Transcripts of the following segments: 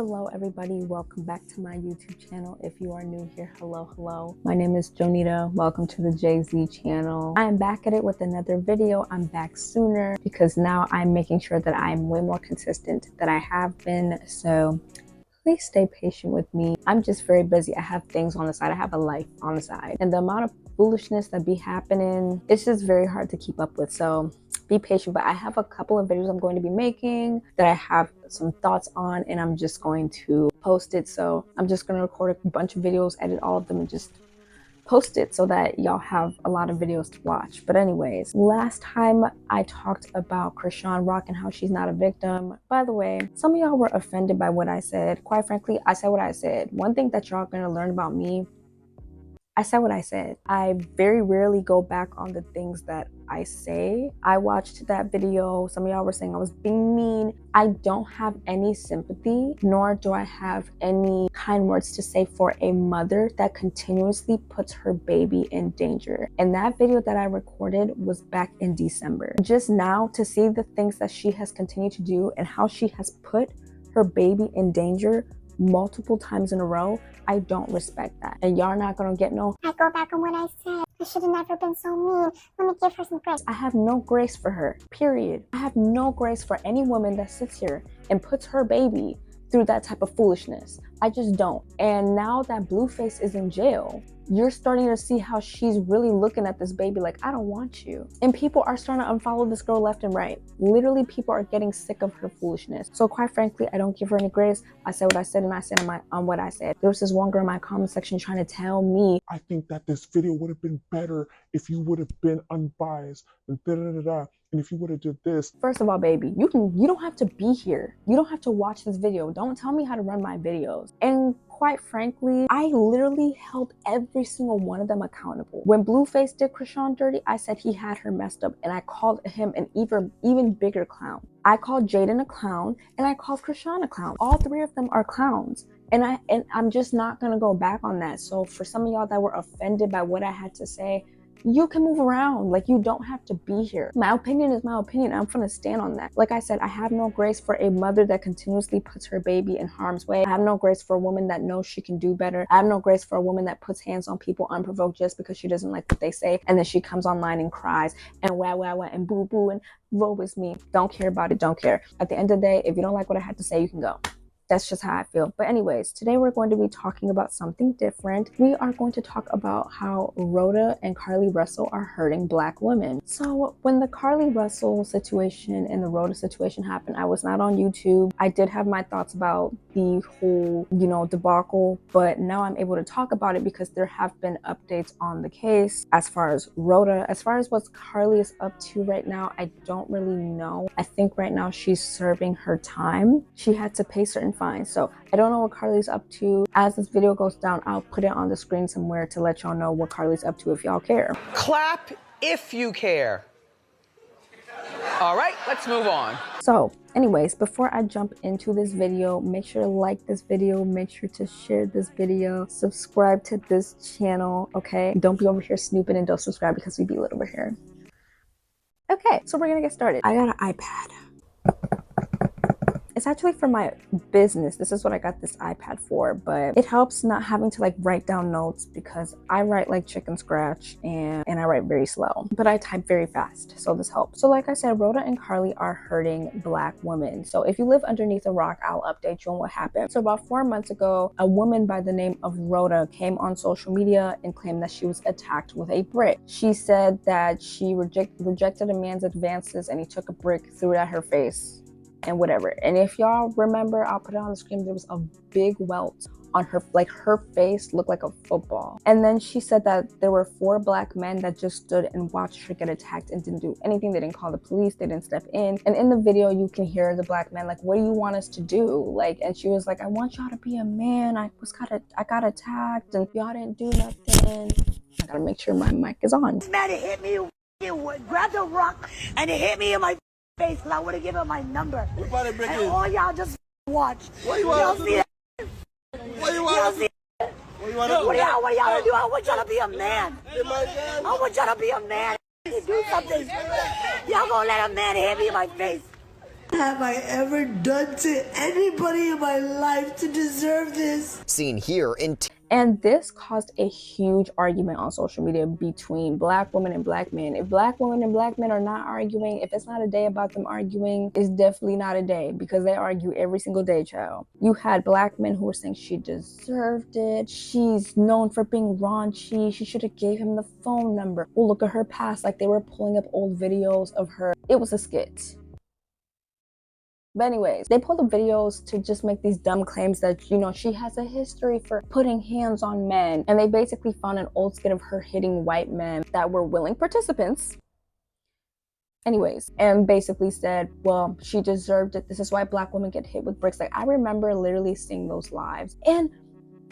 Hello everybody, welcome back to my YouTube channel. If you are new here, hello. My name is Jonita. Welcome to the Jay-Z channel. I am back at it with another video. I'm back sooner because now I'm making sure that I'm way more consistent than I have been. So please stay patient with me. I'm just very busy. I have things on the side. I have a life on the side. And the amount of foolishness that be happening, it's just very hard to keep up with. So be patient, but I have a couple of videos I'm going to be making that I have some thoughts on, and I'm just going to post it. So I'm just going to record a bunch of videos, edit all of them, and just post it so that y'all have a lot of videos to watch. But anyways, last time I talked about Chrisean Rock and how she's not a victim. By the way, some of y'all were offended by what I said. Quite frankly, I said what I said. One thing that y'all gonna learn about me, I said what I said. I very rarely go back on the things that I say. I watched that video. Some of y'all were saying I was being mean. I don't have any sympathy, nor do I have any kind words to say for a mother that continuously puts her baby in danger. And that video that I recorded was back in December. Just now to see the things that she has continued to do and how she has put her baby in danger multiple times in a row, I don't respect that. And y'all not gonna get no, I go back on what I said. I should have never been so mean. Let me give her some grace. I have no grace for her, period. I have no grace for any woman that sits here and puts her baby through that type of foolishness. I just don't. And now that Blueface is in jail, you're starting to see how she's really looking at this baby like, I don't want you. And people are starting to unfollow this girl left and right. Literally, people are getting sick of her foolishness. So quite frankly, I don't give her any grace. I said what I said, and I said on what I said. There was this one girl in my comment section trying to tell me, I think that this video would have been better if you would have been unbiased and and if you would have did this. First of all, baby, you don't have to be here. You don't have to watch this video. Don't tell me how to run my videos. And quite frankly, I literally held every single one of them accountable. When Blueface did Chrisean dirty, I said he had her messed up, and I called him an even bigger clown. I called Jaden a clown, and I called Chrisean a clown. All three of them are clowns. And I'm just not gonna go back on that. So for some of y'all that were offended by what I had to say, you can move around. Like, you don't have to be here. My opinion is my opinion. I'm gonna stand on that. Like I said, I have no grace for a mother that continuously puts her baby in harm's way. I have no grace for a woman that knows she can do better. I have no grace for a woman that puts hands on people unprovoked just because she doesn't like what they say, and then she comes online and cries and wah and boo boo and woe is me. Don't care about it. Don't care. At the end of the day, if you don't like what I had to say, you can go. That's just how I feel. But anyways, today we're going to be talking about something different. We are going to talk about how Roda and Carlee Russel are hurting Black women. So when the Carlee Russel situation and the Roda situation happened, I was not on YouTube. I did have my thoughts about the whole, debacle, but now I'm able to talk about it because there have been updates on the case. As far as Roda, as far as what Carlee is up to right now, I don't really know. I think right now she's serving her time. She had to pay certain fines. So I don't know what Carlee's up to. As this video goes down, I'll put it on the screen somewhere to let y'all know what Carlee's up to if y'all care. Clap if you care. All right, let's move on. So anyways, before I jump into this video, make sure to like this video, make sure to share this video, subscribe to this channel, okay? Don't be over here snooping and don't subscribe because we be lit over here. Okay, so we're gonna get started. I got an iPad. It's actually for my business. This is what I got this iPad for, but it helps not having to write down notes because I write like chicken scratch and I write very slow, but I type very fast. So this helps. So like I said, Roda and Carlee are hurting Black women. So if you live underneath a rock, I'll update you on what happened. So about 4 months ago, a woman by the name of Roda came on social media and claimed that she was attacked with a brick. She said that she rejected a man's advances and he took a brick, threw it at her face, and whatever. And if y'all remember, I'll put it on the screen, there was a big welt on her, her face looked like a football. And then she said that there were 4 Black men that just stood and watched her get attacked and didn't do anything. They didn't call the police, they didn't step in. And in the video, you can hear the Black men what do you want us to do? And she was like, I want y'all to be a man. I got attacked and y'all didn't do nothing. I gotta make sure my mic is on. Man, it hit me, it grabbed a rock and it hit me in my face because I would have given my number. And all y'all just watch. What do you want to do? What do you want to do? What do y'all do? I want y'all to be a man. I want y'all to be a man. Do something. Y'all gonna let a man hit me in my face. have I ever done to anybody in my life to deserve this? Seen here in And this caused a huge argument on social media between black women and black men. If black women and black men are not arguing, if it's not a day about them arguing, it's definitely not a day, because they argue every single day, child. You had black men who were saying she deserved it. She's known for being raunchy. She should have gave him the phone number. Oh, look at her past. Like, they were pulling up old videos of her. It was a skit. But anyways, they pulled the videos to just make these dumb claims that, you know, she has a history for putting hands on men. And they basically found an old skit of her hitting white men that were willing participants. Anyways, and basically said, well, she deserved it. This is why black women get hit with bricks. Like, I remember literally seeing those lives. And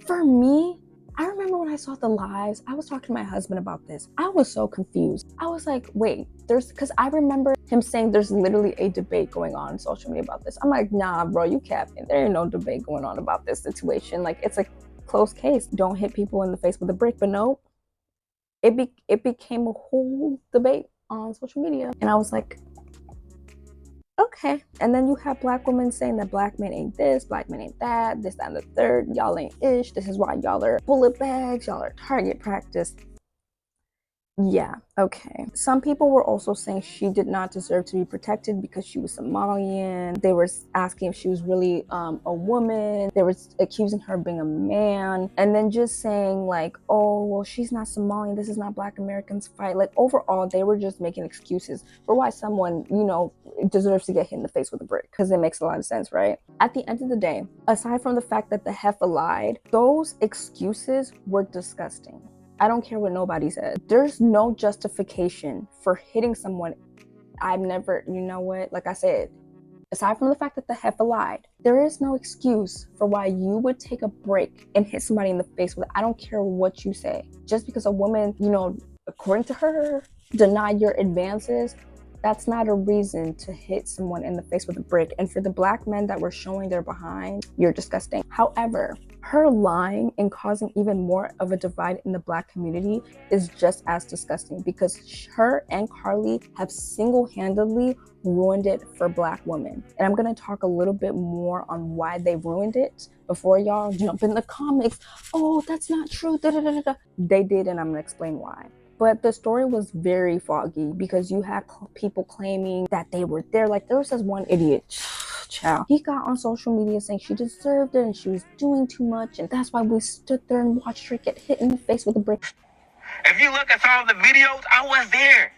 for me, I remember when I saw the lives, I was talking to my husband about this. I was so confused. I was like, wait, because I remember him saying there's literally a debate going on social media about this. I'm like, nah, bro, you capping. There ain't no debate going on about this situation. Like, it's a closed case. Don't hit people in the face with a brick. But no, it became a whole debate on social media. And I was like, okay. And then you have black women saying that black men ain't this, black men ain't that, this, that, and the third. Y'all ain't ish. This is why y'all are bullet bags. Y'all are target practice. Yeah, okay. Some people were also saying she did not deserve to be protected because she was Somalian. They were asking if she was really a woman. They were accusing her of being a man. And then just saying like, oh, well, she's not Somalian. This is not Black Americans fight. Like, overall, they were just making excuses for why someone, you know, deserves to get hit in the face with a brick, because it makes a lot of sense, right? At the end of the day, aside from the fact that the heifer lied, those excuses were disgusting. I don't care what nobody said. There's no justification for hitting someone. I've never, you know what, like I said, aside from the fact that the heifer lied, there is no excuse for why you would take a break and hit somebody in the face with it. I don't care what you say. Just because a woman, you know, according to her, denied your advances, that's not a reason to hit someone in the face with a brick. And for the black men that were showing their behind, you're disgusting. However, her lying and causing even more of a divide in the black community is just as disgusting, because her and Carlee have single-handedly ruined it for black women. And I'm gonna talk a little bit more on why they ruined it before y'all jump in the comics. Oh, that's not true. Da, da, da, da, da. They did, and I'm gonna explain why. But the story was very foggy because you had people claiming that they were there. Like, there was this one idiot, child. He got on social media saying she deserved it and she was doing too much, and that's why we stood there and watched her get hit in the face with a brick. If you look at some of the videos, I was there.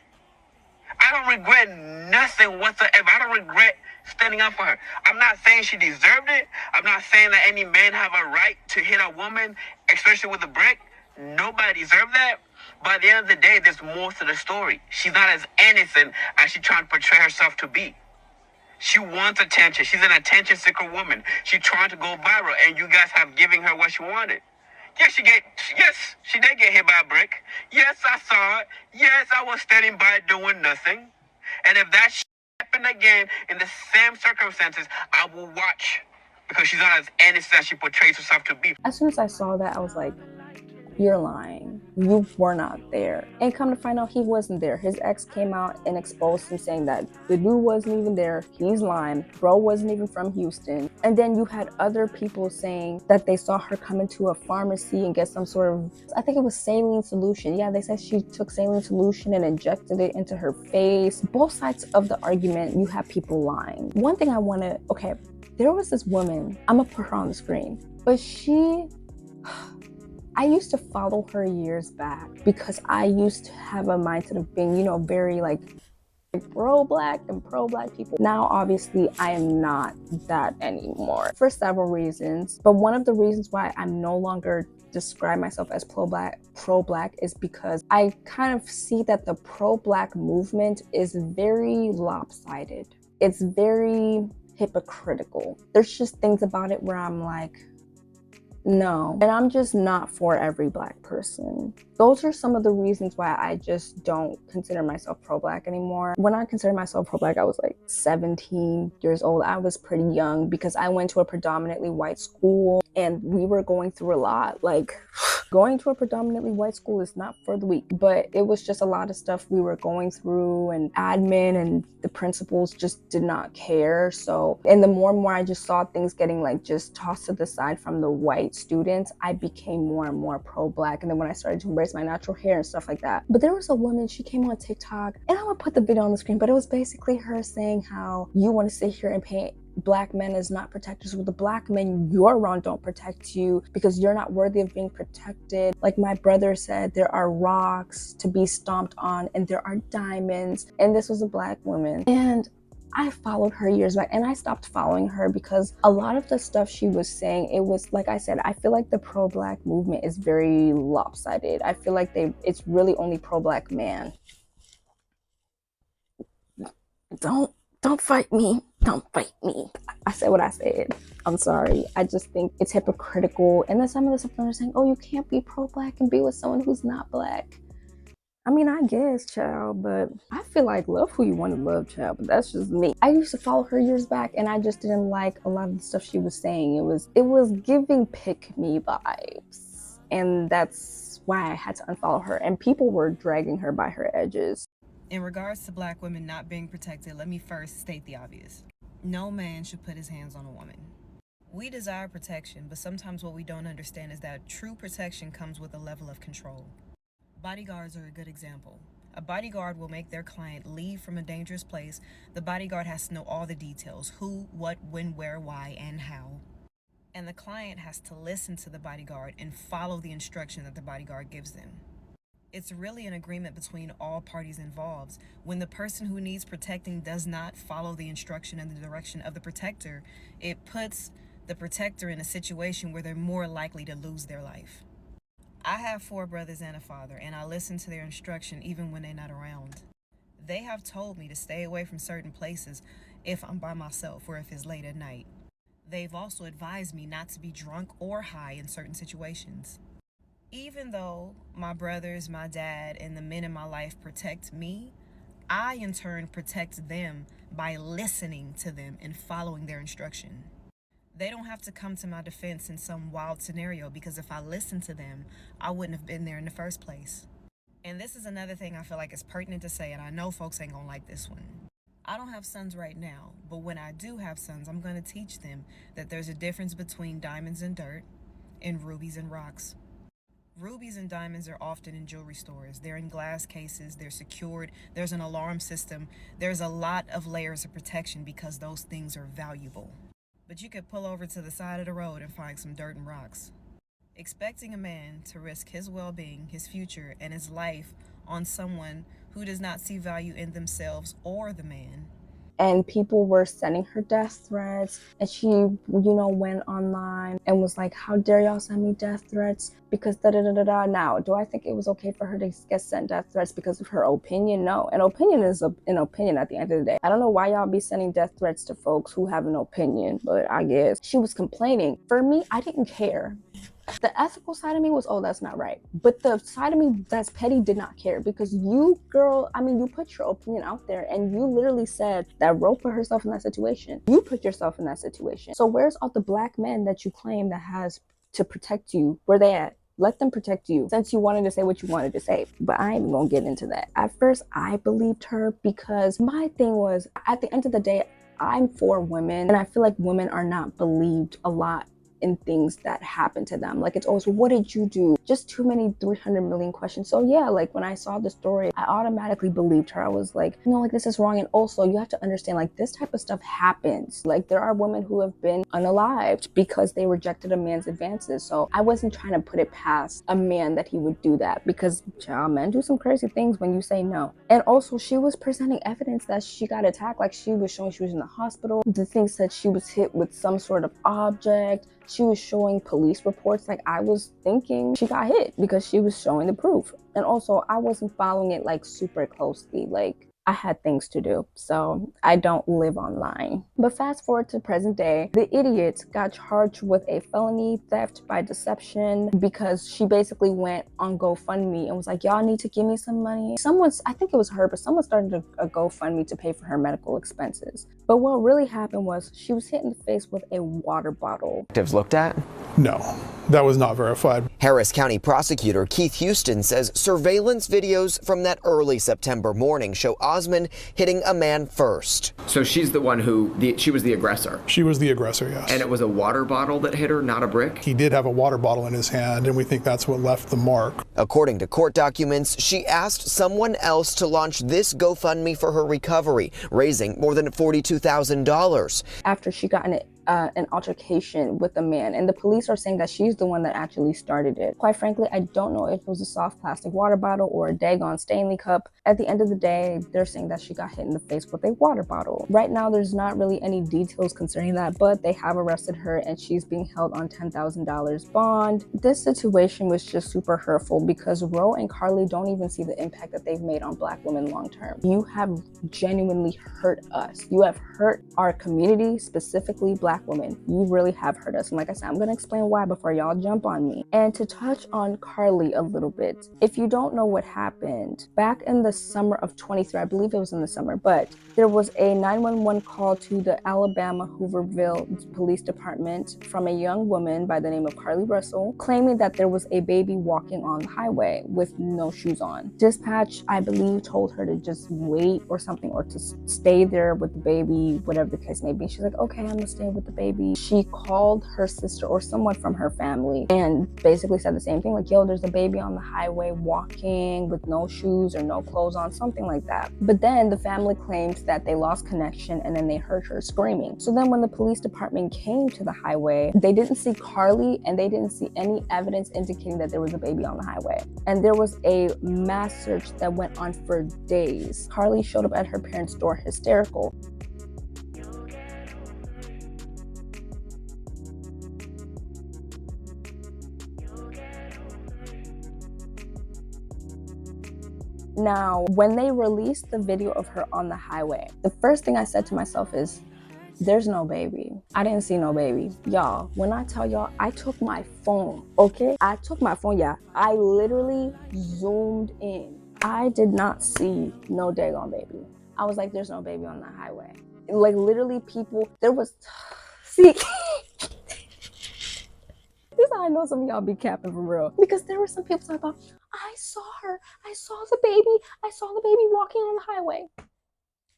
I don't regret nothing whatsoever. I don't regret standing up for her. I'm not saying she deserved it. I'm not saying that any man have a right to hit a woman, especially with a brick. Nobody deserved that. But at the end of the day, there's more to the story. She's not as innocent as she's trying to portray herself to be. She wants attention. She's an attention-seeker woman. She's trying to go viral, and you guys have given her what she wanted. Yes, she did get hit by a brick. Yes, I saw it. Yes, I was standing by doing nothing. And if that happened again in the same circumstances, I will watch, because she's not as innocent as she portrays herself to be. As soon as I saw that, I was like, you're lying. You were not there. And come to find out, he wasn't there. His ex came out and exposed him, saying that the dude wasn't even there. He's lying. Bro wasn't even from Houston. And then you had other people saying that they saw her come into a pharmacy and get some sort of, I think it was saline solution. Yeah, they said she took saline solution and injected it into her face. Both sides of the argument, you have people lying. One thing I want to, okay, there was this woman, I'm gonna put her on the screen, but I used to follow her years back because I used to have a mindset of being, you know, very like pro-black and pro-black people. Now, obviously, I am not that anymore for several reasons. But one of the reasons why I'm no longer describe myself as pro-black is because I kind of see that the pro-black movement is very lopsided. It's very hypocritical. There's just things about it where I'm like, no. And I'm just not for every black person. those are some of the reasons why I just don't consider myself pro-Black anymore. When I considered myself pro-Black, I was like 17 years old. I was pretty young because I went to a predominantly white school and we were going through a lot. Like, going to a predominantly white school is not for the weak, but it was just a lot of stuff we were going through, and admin and the principals just did not care. So, and the more and more I just saw things getting like just tossed to the side from the white students, I became more and more pro-Black. And then when I started to embrace my natural hair and stuff like that. But there was a woman, she came on TikTok, and I'm gonna put the video on the screen, but it was basically her saying how you want to sit here and paint Black men as not protectors. Well, the Black men you're around don't protect you because you're not worthy of being protected. Like my brother said, there are rocks to be stomped on and there are diamonds. And this was a Black woman. And I followed her years back, and I stopped following her because a lot of the stuff she was saying, it was, like I said, I feel like the pro-Black movement is very lopsided. I feel like it's really only pro-Black man. Don't fight me. Don't fight me. I said what I said. I'm sorry. I just think it's hypocritical. And then some of the stuff are saying, oh, you can't be pro-Black and be with someone who's not Black. I mean, I guess, child, but I feel like love who you want to love, child, but that's just me. I used to follow her years back, and I just didn't like a lot of the stuff she was saying. It was giving pick me vibes, and that's why I had to unfollow her, and people were dragging her by her edges. In regards to Black women not being protected, let me first state the obvious. No man should put his hands on a woman. We desire protection, but sometimes what we don't understand is that true protection comes with a level of control. Bodyguards are a good example. A bodyguard will make their client leave from a dangerous place. The bodyguard has to know all the details: who, what, when, where, why, and how. And the client has to listen to the bodyguard and follow the instruction that the bodyguard gives them. It's really an agreement between all parties involved. When the person who needs protecting does not follow the instruction and the direction of the protector, it puts the protector in a situation where they're more likely to lose their life. I have 4 brothers and a father, and I listen to their instruction even when they're not around. They have told me to stay away from certain places if I'm by myself or if it's late at night. They've also advised me not to be drunk or high in certain situations. Even though my brothers, my dad, and the men in my life protect me, I in turn protect them by listening to them and following their instruction. They don't have to come to my defense in some wild scenario, because if I listened to them, I wouldn't have been there in the first place. And this is another thing I feel like is pertinent to say, and I know folks ain't gonna like this one. I don't have sons right now, but when I do have sons, I'm gonna teach them that there's a difference between diamonds and dirt and rubies and rocks. Rubies and diamonds are often in jewelry stores. They're in glass cases, they're secured, there's an alarm system. There's a lot of layers of protection because those things are valuable. But you could pull over to the side of the road and find some dirt and rocks. Expecting a man to risk his well-being, his future, and his life on someone who does not see value in themselves or the man. And people were sending her death threats, and she, went online and was like, how dare y'all send me death threats because da-da-da-da-da. Now, do I think it was okay for her to get sent death threats because of her opinion? No. An opinion is an opinion at the end of the day. I don't know why y'all be sending death threats to folks who have an opinion, but I guess she was complaining. For me, I didn't care. The ethical side of me was, oh, that's not right. But the side of me that's petty did not care, because you, girl, you put your opinion out there, and you literally said that Ro put herself in that situation. You put yourself in that situation. So where's all the Black men that you claim that has to protect you? Where they at? Let them protect you, since you wanted to say what you wanted to say. But I ain't even gonna get into that. At first, I believed her because my thing was, at the end of the day, I'm for women, and I feel like women are not believed a lot in things that happen to them. Like, it's always, well, what did you do? Just too many 300 million questions. So yeah, like when I saw the story, I automatically believed her. I was like, this is wrong. And also, you have to understand, like, this type of stuff happens. Like, there are women who have been unalived because they rejected a man's advances. So I wasn't trying to put it past a man that he would do that, because child, men do some crazy things when you say no. And also, she was presenting evidence that she got attacked. Like, she was showing she was in the hospital. The thing said she was hit with some sort of object. She was showing police reports. Like, I was thinking she got hit because she was showing the proof. And also, I wasn't following it like super closely. Like, I had things to do, so I don't live online. But fast forward to present day, the idiot got charged with a felony theft by deception because she basically went on GoFundMe and was like, y'all need to give me some money. I think it was her, but someone started a GoFundMe to pay for her medical expenses. But what really happened was she was hit in the face with a water bottle. Looked at? No, that was not verified. Harris County prosecutor Keith Houston says surveillance videos from that early September morning show Osman hitting a man first. So she's the one she was the aggressor? She was the aggressor, yes. And it was a water bottle that hit her, not a brick? He did have a water bottle in his hand, and we think that's what left the mark. According to court documents, she asked someone else to launch this GoFundMe for her recovery, raising more than $42,000. After she got in an altercation with a man, and the police are saying that she's the one that actually started it. Quite frankly, I don't know if it was a soft plastic water bottle or a daggone Stanley cup. At the end of the day, they're saying that she got hit in the face with a water bottle. Right now, there's not really any details concerning that, but they have arrested her and she's being held on $10,000 bond. This situation was just super hurtful because Ro and Carlee don't even see the impact that they've made on Black women long term. You have genuinely hurt us. You have hurt our community, specifically Black women. You really have hurt us. And like I said, I'm going to explain why before y'all jump on me. And to touch on Carlee a little bit, if you don't know what happened, back in the summer of 23, I believe it was in the summer, but there was a 911 call to the Alabama Hooverville Police Department from a young woman by the name of Carlee Russel, claiming that there was a baby walking on the highway with no shoes on. Dispatch, I believe, told her to just wait or something, or to stay there with the baby, whatever the case may be. She's like, okay, I'm gonna stay with the baby. She called her sister or someone from her family and basically said the same thing, like, yo, there's a baby on the highway walking with no shoes or no clothes on, something like that. But then the family claims that they lost connection and then they heard her screaming. So then when the police department came to the highway, they didn't see Carlee and they didn't see any evidence indicating that there was a baby on the highway. And there was a mass search that went on for days. Carlee showed up at her parents' door hysterical. Now, when they released the video of her on the highway, the first thing I said to myself is, there's no baby. I didn't see no baby. Y'all, when I tell y'all, I took my phone, okay? I took my phone, yeah. I literally zoomed in. I did not see no daggone baby. I was like, there's no baby on the highway. Like, literally people, there was, see, this is how I know some of y'all be capping for real. Because there were some people talking about, I saw her. I saw the baby. I saw the baby walking on the highway.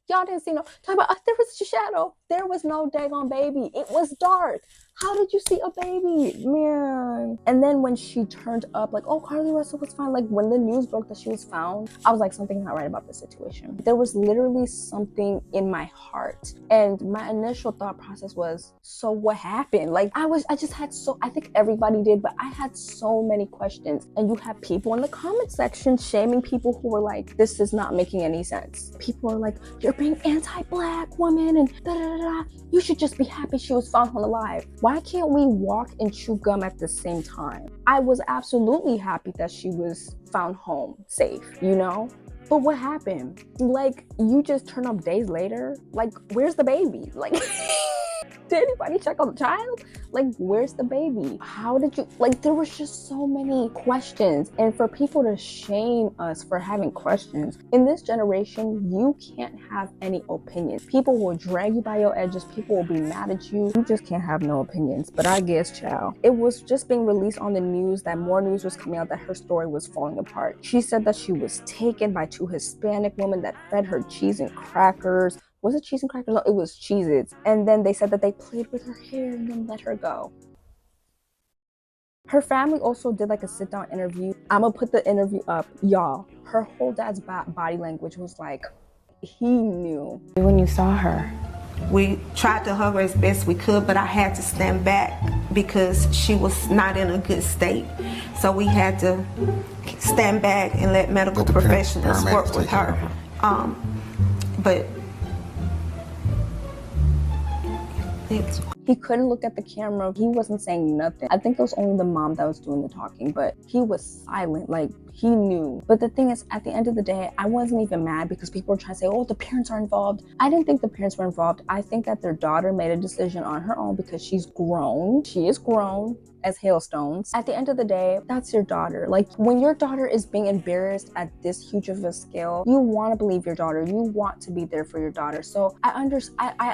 Y'all didn't see no. Talking about, there was a shadow. There was no daggone baby. It was dark. How did you see a baby? Man. And then when she turned up, like, oh, Carlee Russel was fine. Like, when the news broke that she was found, I was like, something's not right about this situation. There was literally something in my heart. And my initial thought process was, so what happened? Like, I think everybody did, but I had so many questions. And you have people in the comment section shaming people who were like, this is not making any sense. People are like, you're being anti-Black woman and da-da-da-da. You should just be happy she was found alive. Why can't we walk and chew gum at the same time? I was absolutely happy that she was found home safe, you know? But what happened? Like, you just turn up days later? Like, where's the baby? Like, did anybody check on the child? Like, where's the baby? How did you, like, there was just so many questions. And for people to shame us for having questions, in this generation, you can't have any opinions. People will drag you by your edges. People will be mad at you. You just can't have no opinions. But I guess, child, it was just being released on the news that more news was coming out that her story was falling apart. She said that she was taken by two Hispanic women that fed her cheese and crackers. Was it cheese and crackers? No, it was Cheez-Its. And then they said that they played with her hair and then let her go. Her family also did like a sit-down interview. I'm gonna put the interview up. Y'all, her whole dad's body language was like, he knew. When you saw her, we tried to hug her as best we could, but I had to stand back because she was not in a good state. So we had to stand back and let medical professionals work with her. But he He couldn't look at the camera. He wasn't saying nothing. I think it was only the mom that was doing the talking, but he was silent. Like, he knew. But the thing is, at the end of the day, I wasn't even mad because people were trying to say, oh, the parents are involved. I didn't think the parents were involved. I think that their daughter made a decision on her own because she's grown. She is grown as hailstones. At the end of the day, that's your daughter. Like, when your daughter is being embarrassed at this huge of a scale, you want to believe your daughter. You want to be there for your daughter. So I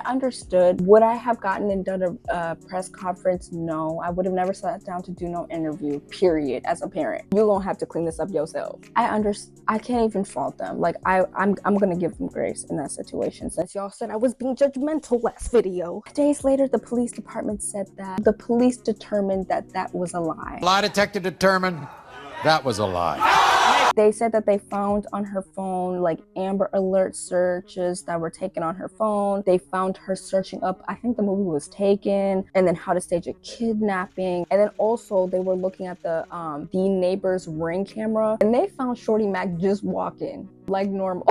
understood. Would I have gotten and done a press conference? No, I would have never sat down to do no interview, period. As a parent, you're gonna have to clean this up yourself. I can't even fault them. Like, I'm gonna give them grace in that situation, since y'all said I was being judgmental last video. Days later, the police department said that the police determined that that was a lie. Lie detector determined that was a lie. They said that they found on her phone like Amber Alert searches that were taken on her phone. They found her searching up, I think the movie was Taken, and then how to stage a kidnapping. And then also they were looking at the neighbor's Ring camera, and they found Shorty Mac just walking like normal.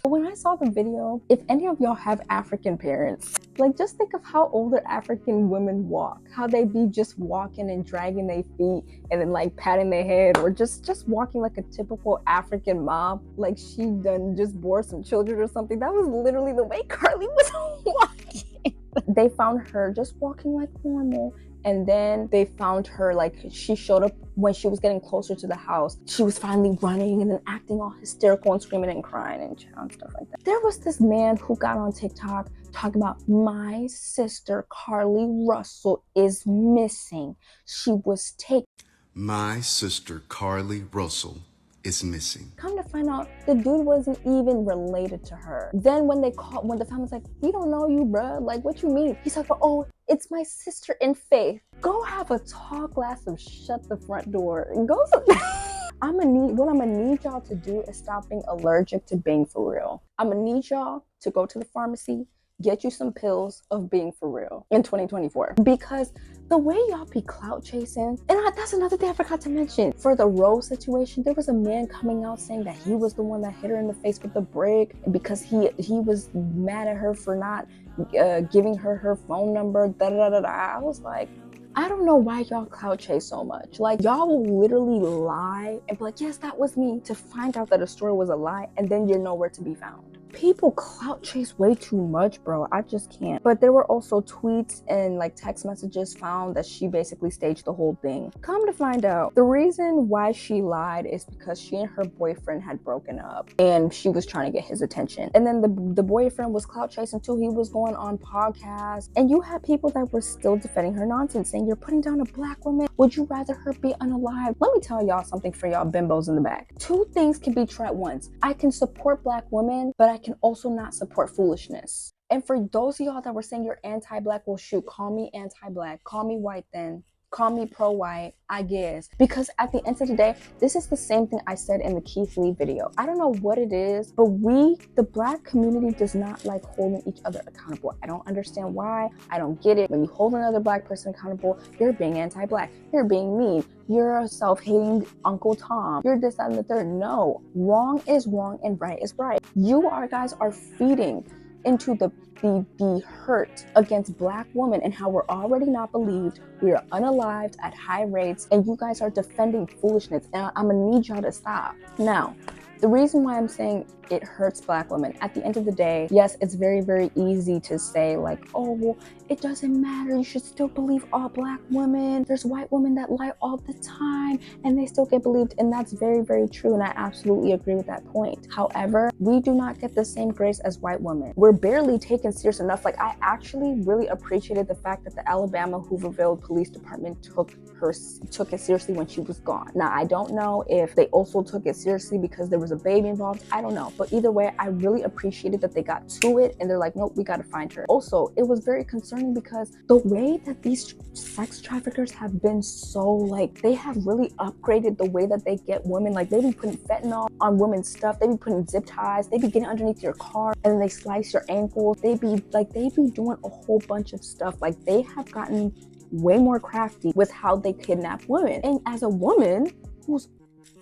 When I saw the video, if any of y'all have African parents, like, just think of how older African women walk, how they be just walking and dragging their feet and then like patting their head, or just walking like a typical African mom, like she done just bore some children or something. That was literally the way Carlee was walking. They found her just walking like normal. And then they found her, like, she showed up when she was getting closer to the house. She was finally running and then acting all hysterical and screaming and crying and stuff like that. There was this man who got on TikTok talking about, my sister Carlee Russel is missing. She was taken. My sister Carlee Russel is missing. Come to find out, the dude wasn't even related to her. Then when the family's like, we don't know you, bruh. Like, what you mean? He's like, oh, it's my sister in faith. Go have a tall glass of shut the front door. Go. What I'm gonna need y'all to do is stop being allergic to being for real. I'm gonna need y'all to go to the pharmacy, get you some pills of being for real in 2024. Because the way y'all be clout chasing, and that's another thing I forgot to mention. For the Rose situation, there was a man coming out saying that he was the one that hit her in the face with the brick because he was mad at her for not giving her phone number. I was like, I don't know why y'all clout chase so much. Like, y'all will literally lie and be like, yes, that was me, to find out that a story was a lie, and then you're nowhere to be found. People clout chase way too much, bro. I just can't. But there were also tweets and like text messages found that she basically staged the whole thing. Come to find out, the reason why she lied is because she and her boyfriend had broken up and she was trying to get his attention. And then the boyfriend was clout chasing too. He was going on podcasts, and you had people that were still defending her nonsense, saying, you're putting down a black woman. Would you rather her be unalive? Let me tell y'all something for y'all bimbos in the back. Two things can be true at once. I can support black women, but I can also not support foolishness. And for those of y'all that were saying you're anti-black, well, shoot, call me anti-black, call me white then. Call me pro-white, I guess. Because at the end of the day, this is the same thing I said in the Keith Lee video. I don't know what it is, but the black community does not like holding each other accountable. I don't understand why. I don't get it. When you hold another black person accountable, you're being anti-black. You're being mean. You're a self-hating Uncle Tom. You're this, that, and the third. No, wrong is wrong and right is right. You guys are feeding into the hurt against black women and how we're already not believed, we are unalived at high rates, and you guys are defending foolishness, and I'm gonna need y'all to stop. Now, the reason why I'm saying it hurts black women, at the end of the day, yes, it's very, very easy to say like, oh, well, it doesn't matter, you should still believe all black women. There's white women that lie all the time and they still get believed, and that's very, very true, and I absolutely agree with that point. However, we do not get the same grace as white women. We're barely taken serious enough. Like, I actually really appreciated the fact that the Alabama Hooverville Police Department took it seriously when she was gone. Now, I don't know if they also took it seriously because there was a baby involved. I don't know. But either way, I really appreciated that they got to it and they're like, nope, we got to find her. Also, it was very concerning because the way that these sex traffickers have been so, like, they have really upgraded the way that they get women. Like, they be putting fentanyl on women's stuff. They be putting zip ties. They be getting underneath your car and then they slice your ankles. They be doing a whole bunch of stuff. Like, they have gotten way more crafty with how they kidnap women. And as a woman who's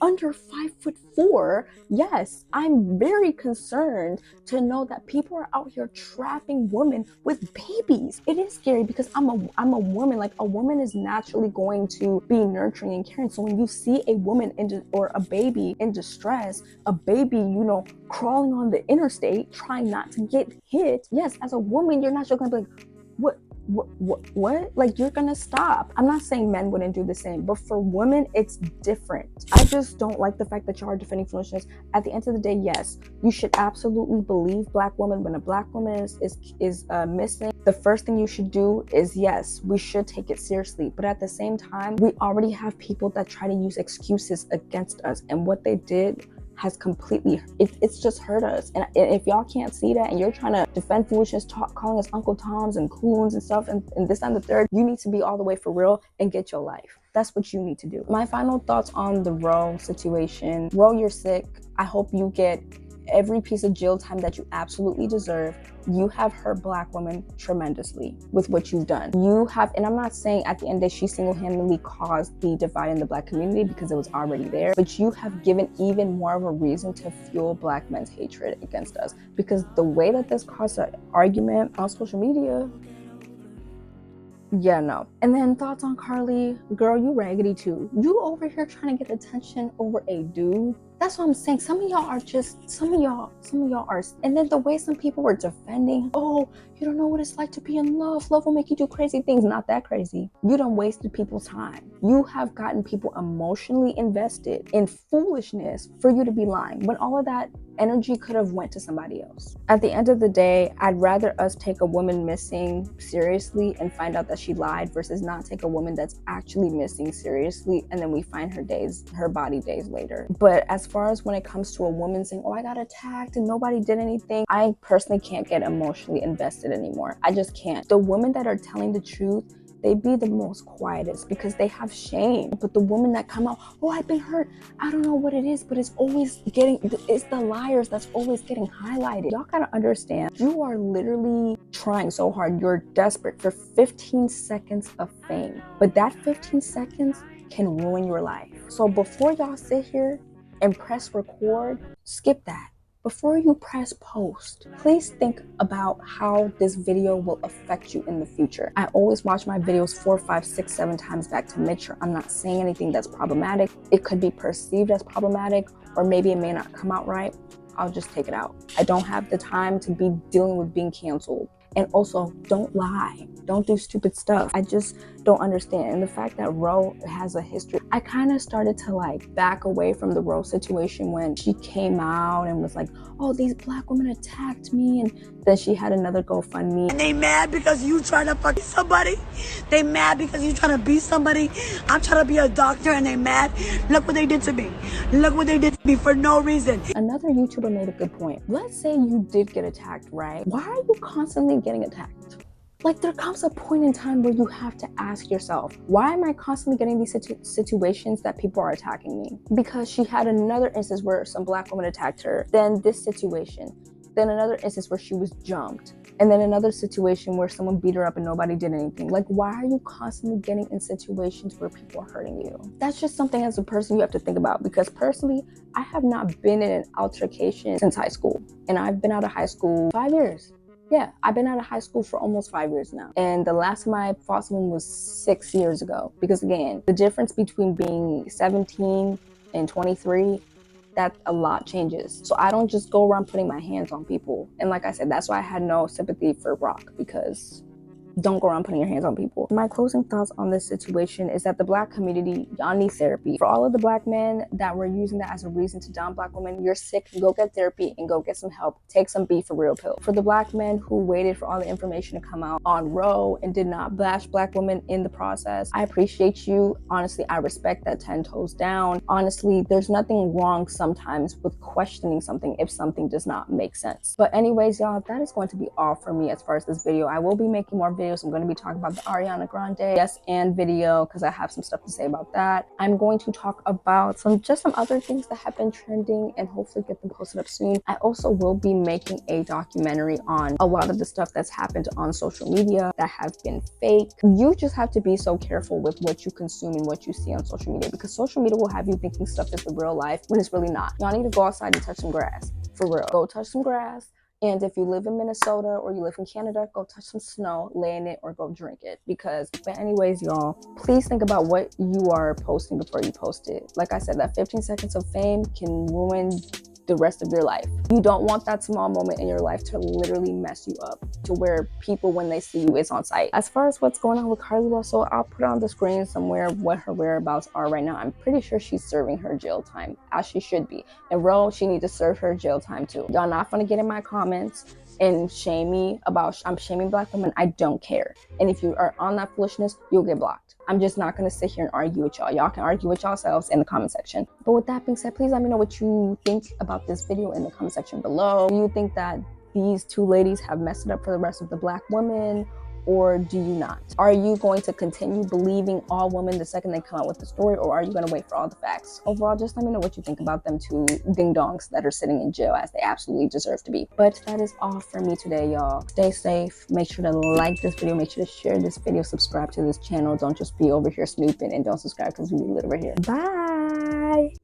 under 5'4", yes, I'm very concerned to know that people are out here trapping women with babies. It is scary because I'm a woman. Like, a woman is naturally going to be nurturing and caring. So when you see a woman or a baby in distress, a baby, crawling on the interstate trying not to get hit, yes, as a woman, you're not just gonna be like, what? Like, you're gonna stop. I'm not saying men wouldn't do the same, but for women, it's different. I just don't like the fact that y'all are defending foolishness. At the end of the day, yes, you should absolutely believe Black women. When a Black woman is missing, the first thing you should do is, yes, we should take it seriously. But at the same time, we already have people that try to use excuses against us, and what they did has completely, it's just hurt us. And if y'all can't see that and you're trying to defend foolishness, calling us Uncle Toms and coons and stuff, and this and the third, you need to be all the way for real and get your life. That's what you need to do. My final thoughts on the Roe situation. Roe, you're sick. I hope you get every piece of jail time that you absolutely deserve. You have hurt Black women tremendously with what you've done. You have, and I'm not saying at the end of the day she single-handedly caused the divide in the Black community, because it was already there, but you have given even more of a reason to fuel Black men's hatred against us, because the way that this caused an argument on social media, yeah, no. And then thoughts on Carlee. Girl, you raggedy too. You over here trying to get attention over a dude. That's what I'm saying. Some of y'all are, and then the way some people were defending, oh, you don't know what it's like to be in love. Love will make you do crazy things. Not that crazy. You done wasted people's time. You have gotten people emotionally invested in foolishness for you to be lying, when all of that energy could have went to somebody else. At the end of the day, I'd rather us take a woman missing seriously and find out that she lied, versus not take a woman that's actually missing seriously and then we find her body days later. But as far as when it comes to a woman saying, oh, I got attacked and nobody did anything, I personally can't get emotionally invested anymore. I just can't. The women that are telling the truth, they be the most quietest because they have shame. But the women that come out, oh, I've been hurt, I don't know what it is, but it's the liars that's always getting highlighted. Y'all gotta understand, you are literally trying so hard. You're desperate for 15 seconds of fame, but that 15 seconds can ruin your life. So before y'all sit here and press record, skip that. Before you press post, please think about how this video will affect you in the future. I always watch my videos 4, 5, 6, 7 times back to make sure I'm not saying anything that's problematic. It could be perceived as problematic, or maybe it may not come out right. I'll just take it out. I don't have the time to be dealing with being canceled. And also, don't lie. Don't do stupid stuff. I just don't understand. And the fact that Roe has a history, I kind of started to back away from the Roe situation when she came out and was like, oh, these Black women attacked me. And then she had another GoFundMe. And they mad because you trying to fuck somebody. They mad because you trying to be somebody. I'm trying to be a doctor and they mad. Look what they did to me. Look what they did to me for no reason. Another YouTuber made a good point. Let's say you did get attacked, right? Why are you constantly getting attacked? Like, there comes a point in time where you have to ask yourself, why am I constantly getting these situations that people are attacking me? Because she had another instance where some Black woman attacked her, then this situation, then another instance where she was jumped, and then another situation where someone beat her up and nobody did anything. Like, why are you constantly getting in situations where people are hurting you? That's just something as a person you have to think about, because personally, I have not been in an altercation since high school, and I've been out of high school 5 years. Yeah, I've been out of high school for almost 5 years now. And the last time I fought someone was 6 years ago. Because again, the difference between being 17 and 23, that a lot changes. So I don't just go around putting my hands on people. And like I said, that's why I had no sympathy for Rock, because don't go around putting your hands on people. My closing thoughts on this situation is that the Black community, y'all need therapy. For all of the Black men that were using that as a reason to down Black women, you're sick, go get therapy and go get some help. Take some Be For Real pill. For the Black men who waited for all the information to come out on Roe and did not bash Black women in the process, I appreciate you. Honestly, I respect that 10 toes down. Honestly, there's nothing wrong sometimes with questioning something if something does not make sense. But anyways, y'all, that is going to be all for me as far as this video. I will be making more videos videos. I'm going to be talking about the Ariana Grande yes and video because I have some stuff to say about that. I'm going to talk about some other things that have been trending and hopefully get them posted up soon. I also will be making a documentary on a lot of the stuff that's happened on social media that have been fake. You just have to be so careful with what you consume and what you see on social media, because social media will have you thinking stuff is the real life when it's really not. Y'all need to go outside and touch some grass. For real. Go touch some grass. And if you live in Minnesota or you live in Canada, go touch some snow, lay in it, or go drink it. But anyways, y'all, please think about what you are posting before you post it. Like I said, that 15 seconds of fame can ruin the rest of your life. You don't want that small moment in your life to literally mess you up to where people, when they see you, it's on sight. As far as what's going on with Carlee Russel, I'll put on the screen somewhere what her whereabouts are right now. I'm pretty sure she's serving her jail time, as she should be. And Ro, she needs to serve her jail time too. Y'all not gonna get in my comments and shame me about I'm shaming Black women. I don't care. And if you are on that foolishness, you'll get blocked. I'm just not gonna sit here and argue with y'all. Y'all can argue with yourselves in the comment section. But with that being said, please let me know what you think about this video in the comment section below. Do you think that these two ladies have messed it up for the rest of the Black women, or do you not? Are you going to continue believing all women the second they come out with the story, or are you gonna wait for all the facts? Overall, just let me know what you think about them two ding-dongs that are sitting in jail as they absolutely deserve to be. But that is all for me today, y'all. Stay safe. Make sure to like this video. Make sure to share this video. Subscribe to this channel. Don't just be over here snooping, and don't subscribe because we be lit over here. Bye.